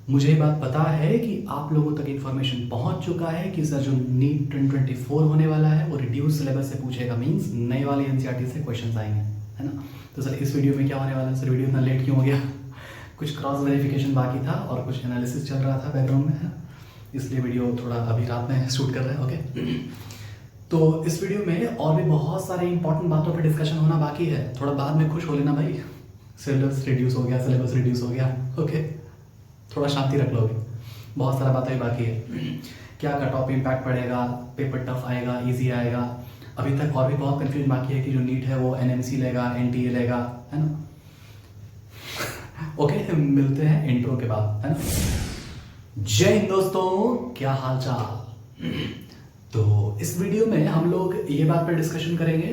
मुझे ये बात पता है कि आप लोगों तक इन्फॉर्मेशन पहुंच चुका है कि सर जो नीट 2024 होने वाला है वो रिड्यूस सिलेबस से पूछेगा, मींस नए वाले एनसीईआरटी से क्वेश्चंस आएंगे, है ना। तो सर इस वीडियो में क्या होने वाला है, सर वीडियो इतना लेट क्यों हो गया? कुछ क्रॉस वेरिफिकेशन बाकी था और कुछ एनालिसिस चल रहा था बैकग्राउंड में, है ना, इसलिए वीडियो थोड़ा अभी रात में शूट कर रहे हैं। ओके, तो इस वीडियो में और भी बहुत सारे इंपॉर्टेंट बातों पर डिस्कशन होना बाकी है। थोड़ा बाद में खुश हो लेना भाई, सिलेबस रिड्यूस हो गया, सिलेबस रिड्यूस हो गया। ओके, थोड़ा शांति रख लोगे, बहुत सारा बातें बाकी है। क्या कट ऑफ इम्पैक्ट पड़ेगा, पेपर टफ आएगा, इजी आएगा, अभी तक और भी बहुत कंफ्यूजन बाकी है कि जो नीट है वो एनएमसी लेगा, एनटीए लेगा, है ना। ओके, मिलते हैं इंट्रो के बाद, है ना। जय हिंद दोस्तों, क्या हाल चाल। तो इस वीडियो में हम लोग ये बात पर डिस्कशन करेंगे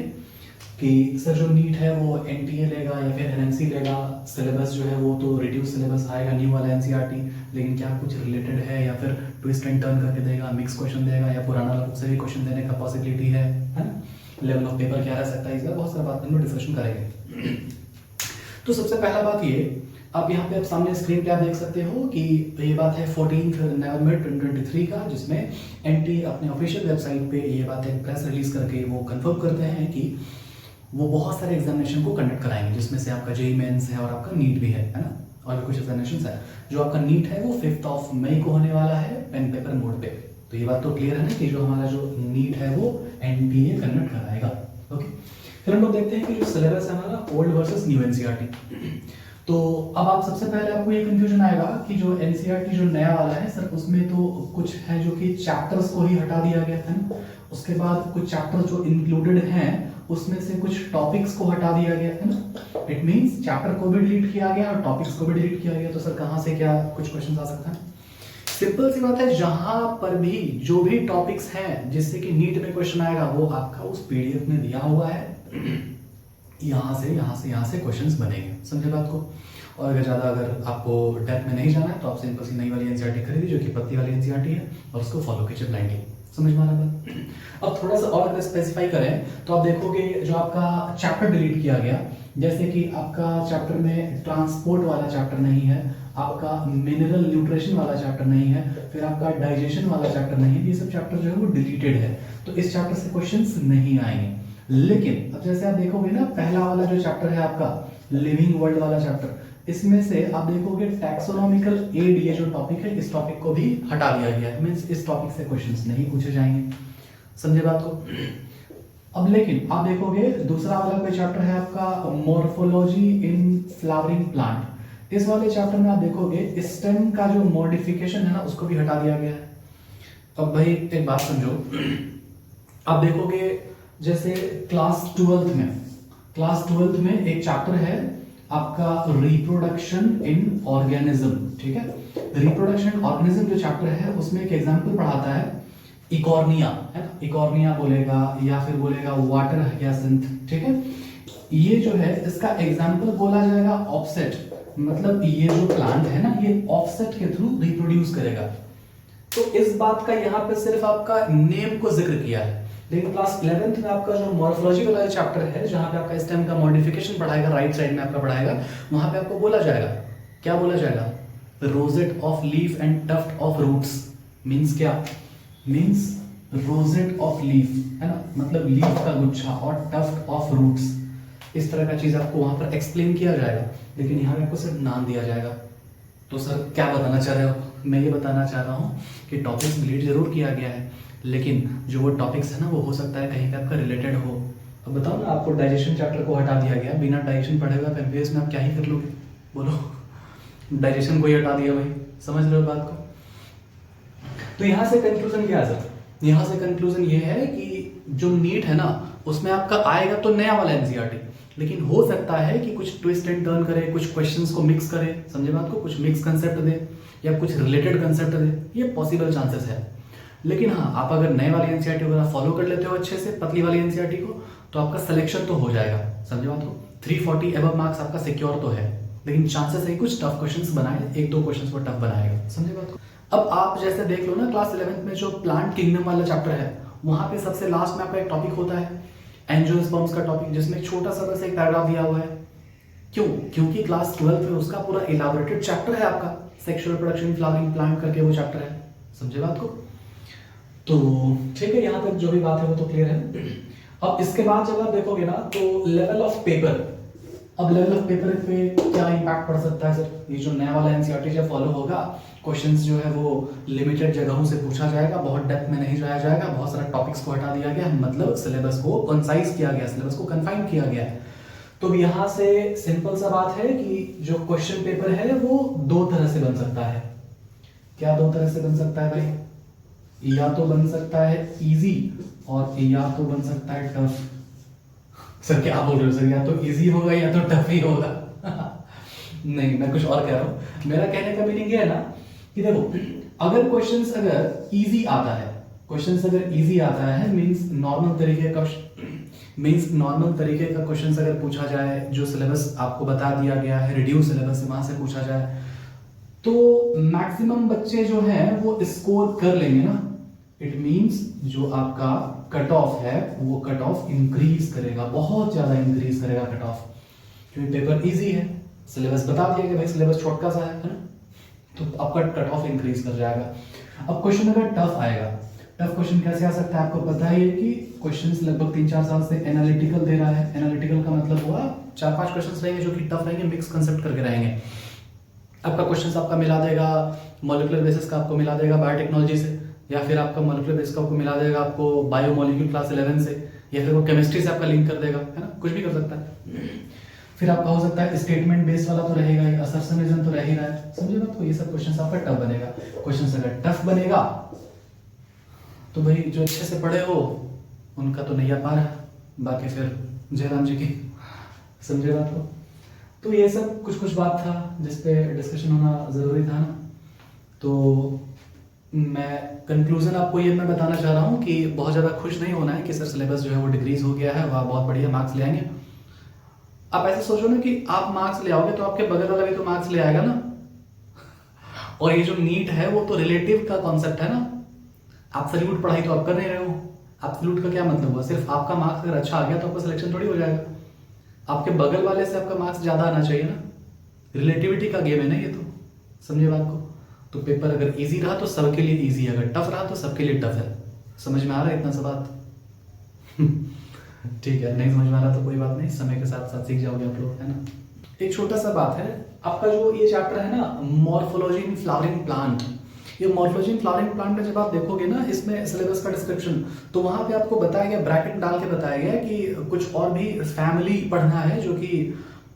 कि सर जो नीट है वो एनटीए लेगा या फिर एनएमसी लेगा, सिलेबस जो है वो तो रिड्यूस सिलेबस आएगा, न्यू वाला एनसीईआरटी, लेकिन क्या कुछ रिलेटेड है या फिर ट्विस्ट एंड टर्न करके देगा, मिक्स क्वेश्चन देगा या पुराना बुक से भी क्वेश्चन देने का पॉसिबिलिटी है ना। लेवल ऑफ पेपर क्या रह सकता है, इसका बहुत सारा बात हम लोग डिस्कशन करेंगे। तो सबसे पहला बात ये, अब यहाँ पे आप सामने स्क्रीन पे आप देख सकते हो कि ये बात है 14 नवंबर 2023 का, जिसमें एनटीए अपने ऑफिशियल वेबसाइट पे ये बात है प्रेस रिलीज करके वो कंफर्म करते हैं कि वो बहुत सारे एग्जामिनेशन को कंडक्ट कराएंगे, जिसमें से आपका जेईई मेंस है और आपका नीट भी है ना, और भी कुछ एग्जामिनेशन है। जो आपका नीट है वो 5 मई को होने वाला है पेन पेपर मोड पे। तो ये बात तो क्लियर है ना कि जो हमारा जो नीट है वो एनटीए कंडक्ट कराएगा। ओके, फिर हम लोग देखते हैं कि जो सिलेबस है हमारा ओल्ड वर्सेस न्यू एनसीईआरटी। तो अब आप सबसे पहले आपको ये कंफ्यूजन आएगा कि जो एनसीईआरटी जो नया वाला है सर, उसमें तो कुछ है जो कि चैप्टर्स को ही हटा दिया गया था ना, उसके बाद कुछ चैप्टर जो इंक्लूडेड हैं उसमें से कुछ टॉपिक्स को हटा दिया गया है ना। इट मींस चैप्टर को भी डिलीट किया गया और टॉपिक्स को भी डिलीट किया गया। तो सर कहां से क्या कुछ क्वेश्चन आ सकता है? सिंपल सी बात है, जहां पर भी जो भी टॉपिक्स हैं जिससे कि नीट में क्वेश्चन आएगा वो आपका उस पीडीएफ में दिया हुआ है, यहाँ से क्वेश्चंस बनेंगे। समझे बात को? और अगर आपको डेप्थ में नहीं जाना है तो आप सिंपल सी नई वाली एनसीईआरटी खरीदी जो कि पत्ती वाली एनसीईआरटी है और उसको फॉलो कीजिए ब्लाइंडली। समझ में आ रहा है? अब थोड़ा सा और अगर स्पेसिफाई करें तो आप देखोगे जो आपका चैप्टर डिलीट किया गया, जैसे कि आपका चैप्टर में ट्रांसपोर्ट वाला चैप्टर नहीं है, आपका मिनरल न्यूट्रिशन वाला चैप्टर नहीं है, फिर आपका डाइजेशन वाला चैप्टर नहीं है, ये सब चैप्टर जो है वो डिलीटेड है। तो इस चैप्टर से क्वेश्चंस नहीं आएंगे। लेकिन अब जैसे आप देखोगे ना, पहला वाला जो चैप्टर है आपका लिविंग वर्ल्ड वाला चैप्टर, इसमें से आप देखोगे टैक्सोनॉमिकल एड, ये जो टॉपिक है इस टॉपिक को भी हटा दिया गया है। मींस इस टॉपिक से क्वेश्चंस नहीं पूछे जाएंगे। समझे बात को? अब लेकिन आप देखोगे दूसरा वाला कोई चैप्टर है आपका मॉर्फोलॉजी इन फ्लावरिंग प्लांट, इस वाले चैप्टर में आप देखोगे स्टेम का जो मॉडिफिकेशन है ना उसको भी हटा दिया गया है। अब भाई एक बात समझो, आप देखोगे जैसे क्लास 12th में एक चैप्टर है आपका रिप्रोडक्शन इन ऑर्गेनिज्म, ठीक है। रिप्रोडक्शन ऑर्गेनिज्म जो चैप्टर है उसमें एक एग्जांपल पढ़ाता है इकॉर्निया, है ना, इकॉर्निया बोलेगा या फिर बोलेगा वाटर हायासिंथ, ठीक है। ये जो है इसका एग्जांपल बोला जाएगा ऑफसेट, मतलब ये जो प्लांट है ना ये ऑफसेट के थ्रू रिप्रोड्यूस करेगा। तो इस बात का यहाँ पे सिर्फ आपका नेम को जिक्र किया है, लेकिन क्लास 11th में आपका जो मॉर्फोलॉजी वाला चैप्टर है जहां पे आपका स्टेम का मॉडिफिकेशन पढ़ाएगा, राइट साइड में आपका पढ़ाएगा, वहां पे आपको बोला जाएगा, क्या बोला जाएगा, rosette of leaf and tuft of roots. Means क्या? मींस रोजेट ऑफ लीफ, है ना, मतलब लीफ का गुच्छा, और टफ्ट ऑफ रूट्स, इस तरह का चीज आपको वहां पर एक्सप्लेन किया जाएगा, लेकिन यहाँ पे आपको सिर्फ नाम दिया जाएगा। तो सर क्या बताना चाह रहे हो? मैं ये बताना चाह रहा हूँ कि टॉपिक्स डिलीट जरूर किया गया है, लेकिन जो वो टॉपिक्स है ना वो हो सकता है कहीं पे आपका रिलेटेड हो। अब बताओ ना, आपको डाइजेशन चैप्टर को हटा दिया गया, बिना डाइजेशन पढ़े हुए आप एमबीबीएस में आप क्या ही कर लोगे? बोलो, डाइजेशन को ही हटा दिया भाई। समझ रहे हो बात को? तो यहाँ से कंक्लूजन क्या है? यहाँ से कंक्लूजन ये है कि जो नीट है ना उसमें आपका आएगा तो नया वाला एनसीईआरटी, लेकिन हो सकता है कि कुछ ट्विस्ट एंड टर्न करे, कुछ क्वेश्चंस को मिक्स करे, समझे बात को, कुछ मिक्स कंसेप्ट दे या कुछ रिलेटेड कंसेप्ट दे, ये पॉसिबल चांसेस है। लेकिन हाँ, आप अगर नए वाली एनसीईआरटी वगैरह फॉलो कर लेते हो अच्छे से, पतली वाली एनसीईआरटी को, तो आपका सिलेक्शन तो हो जाएगा। समझे बात को? 340 एबव मार्क्स आपका सिक्योर तो है, लेकिन चांसेस है कुछ टफ क्वेश्चंस बनाए, एक दो क्वेश्चंस को टफ बनाएगा। समझे बात को? अब आप जैसे देख लो ना, क्लास 11th में जो प्लांट किंगडम वाला चैप्टर है वहां पे सबसे लास्ट में आपका एक टॉपिक होता है एंजियोस्पर्म्स का टॉपिक, जिसमें एक छोटा सा बस एक पैराग्राफ दिया हुआ है। क्यों? क्योंकि क्लास 12 में उसका पूरा इलाबोरेटेड चैप्टर है आपका, सेक्सुअल प्रोडक्शन फ्लावरिंग प्लांट करके वो चैप्टर है, समझे बात को। तो ठीक है, यहाँ तक जो भी बात है वो तो क्लियर है। अब इसके बाद जब आप देखोगे ना तो लेवल ऑफ पेपर, अब लेवल ऑफ पेपर पे क्या इम्पैक्ट पड़ सकता है सर, ये जो नया वाला एनसीईआरटी जब फॉलो होगा, क्वेश्चंस जो है वो लिमिटेड जगहों से पूछा जाएगा, बहुत डेप्थ में नहीं जाया जाएगा, बहुत सारे टॉपिक्स को हटा दिया गया, मतलब सिलेबस को कंसाइज किया गया, सिलेबस को कन्फाइन किया गया है। तो यहाँ से सिंपल सा बात है कि जो क्वेश्चन पेपर है वो दो तरह से बन सकता है। क्या दो तरह से बन सकता है भाई? या तो बन सकता है इजी और या तो बन सकता है टफ। सर क्या बोल रहे हो सर, या तो इजी होगा या तो टफ ही होगा? नहीं, मैं कुछ और कह रहा हूं। मेरा कहने का मीनिंग ये है ना कि देखो, अगर क्वेश्चंस अगर इजी आता है, क्वेश्चंस अगर इजी आता है मींस नॉर्मल तरीके का क्वेश्चंस अगर पूछा जाए, जो सिलेबस आपको बता दिया गया है, रिड्यूस सिलेबस से वहां से पूछा जाए, तो मैक्सिमम बच्चे जो हैं वो स्कोर कर लेंगे ना। इट मींस जो आपका कट ऑफ है वो कट ऑफ इंक्रीज करेगा, बहुत ज्यादा इंक्रीज करेगा कट ऑफ, क्योंकि पेपर इजी है, सिलेबस बता दिया कि भाई सिलेबस छोटा सा है ना, तो आपका कट ऑफ इंक्रीज कर जाएगा। अब क्वेश्चन अगर टफ आएगा, टफ क्वेश्चन कैसे आ सकता है आपको पता ही है कि क्वेश्चंस लगभग 3-4 साल से एनालिटिकल दे रहा है। एनालिटिकल का मतलब हुआ 4-5 क्वेश्चंस रहेंगे जो कि टफ रहेंगे, मिक्स कंसेप्ट करके रहेंगे। आपका क्वेश्चंस आपका मिला देगा मॉलिक्यूलर बेसिस का, आपको मिला देगा बायोटेक्नोलॉजी से, या फिर आपका मॉलिक्यूलर बेसिस का आपको मिला देगा आपको बायोमोलिक्यूल क्लास 11 से, या फिर वो केमिस्ट्री से आपका लिंक कर देगा, है ना, कुछ भी कर सकता है। फिर आपका हो सकता है स्टेटमेंट बेस्ड वाला तो रहेगा ही, असर्शनिज्म तो रह ही रहा है, समझे बात को। ये सब क्वेश्चंस आपका टफ बनेगा। क्वेश्चंस अगर टफ बनेगा तो भाई जो अच्छे से पढ़े हो उनका तो नहीं आ पा रहा, बाकी फिर जयराम जी की, समझे बात को। तो ये सब कुछ बात था जिसपे डिस्कशन होना जरूरी था ना। तो मैं कंक्लूजन आपको ये मैं बताना चाह रहा हूँ कि बहुत ज़्यादा खुश नहीं होना है कि सर सिलेबस जो है वो डिक्रीज हो गया है, वह बहुत बढ़िया मार्क्स ले आएंगे। आप ऐसे सोचो ना कि आप मार्क्स ले आओगे तो आपके बगल वाला भी तो मार्क्स ले आएगा ना। और ये जो नीट है वो तो रिलेटिव का कॉन्सेप्ट है ना। एब्सोल्यूट पढ़ाई तो आप कर नहीं रहे हो। एब्सोल्यूट का क्या मतलब हुआ, सिर्फ आपका मार्क्स अगर अच्छा आ गया तो आपका सिलेक्शन थोड़ी हो जाएगा, आपके बगल वाले से आपका मार्क्स ज्यादा आना चाहिए ना। रिलेटिविटी का गेम है ना ये तो, समझे बात को। तो पेपर अगर इजी रहा तो सबके लिए इजी है, अगर टफ रहा तो सबके लिए टफ है। समझ में आ रहा है इतना सा बात? ठीक है, नहीं समझ में आ रहा तो कोई बात नहीं, समय के साथ साथ सीख जाओगे आप लोग, है ना। एक छोटा सा बात है, आपका जो ये चैप्टर है ना मॉर्फोलॉजी इन फ्लावरिंग प्लांट, ये मॉर्फोलॉजी इन फ्लावरिंग प्लांट में जब आप देखोगे ना इसमें सिलेबस का डिस्क्रिप्शन, तो वहां पे आपको बताया गया, ब्रैकेट डाल के बताया गया कि कुछ और भी फैमिली पढ़ना है जो कि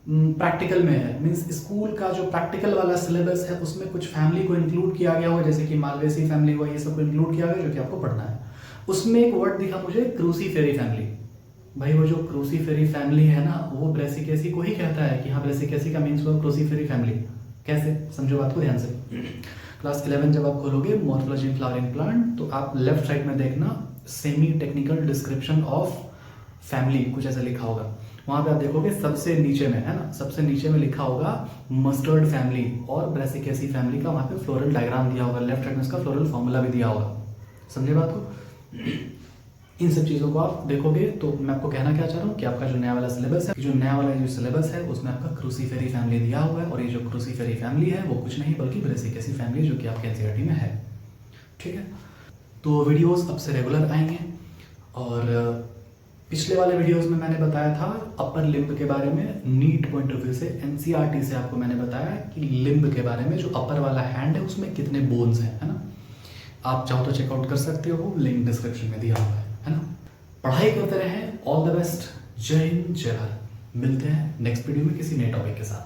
प्रैक्टिकल में है। मींस स्कूल का जो प्रैक्टिकल वाला सिलेबस है उसमें कुछ फैमिली को इंक्लूड किया गया हुआ, जैसे कि मालवेसी फैमिली हुआ, ये सब को इंक्लूड किया गया जो कि आपको पढ़ना है। उसमें एक वर्ड दिखा मुझे, क्रूसीफेरी फैमिली। भाई वो जो क्रूसीफेरी फैमिली है ना वो ब्रेसिकेसी को ही कहता है कि हाँ ब्रेसिकेसी का मीन्स हुआ क्रूसीफेरी फैमिली। कैसे, समझो बात को ध्यान से। क्लास 11 जब आप खोलोगे मॉर्फोलॉजी इन फ्लावरिंग प्लांट, तो आप लेफ्ट साइड में देखना semi technical description of family कुछ ऐसा लिखा होगा। वहां पे आप देखोगे सबसे नीचे में, है ना, सबसे नीचे में लिखा होगा मस्टर्ड फैमिली और ब्रेसिकेसी फैमिली का वहां पे फ्लोरल डायग्राम दिया होगा, लेफ्ट साइड में इसका फ्लोरल फॉर्मूला भी दिया होगा। समझे बात को। इन सब चीज़ों को आप देखोगे तो मैं आपको कहना क्या चाह रहा हूँ कि आपका जो नया वाला सिलेबस है, जो नया वाला जो सिलेबस है उसमें आपका क्रूसीफेरी फैमिली दिया हुआ है, और ये जो क्रूसीफेरी फैमिली है वो कुछ नहीं बल्कि ब्रेसिकेसी फैमिली जो कि आपके एनसीईआरटी में है। ठीक है, तो वीडियोस अब से रेगुलर आएंगे। और पिछले वाले वीडियोस में मैंने बताया था अपर लिम्ब के बारे में, नीट पॉइंट ऑफ व्यू से, एनसीईआरटी से आपको मैंने बताया कि लिम्ब के बारे में, जो अपर वाला हैंड है उसमें कितने बोन्स हैं, है ना। आप चाहो तो चेकआउट कर सकते हो, लिंक डिस्क्रिप्शन में दिया हुआ है ना। पढ़ाई करते रहें, ऑल द बेस्ट, जय हिंद जय भारत। मिलते हैं नेक्स्ट वीडियो में किसी नए टॉपिक के साथ।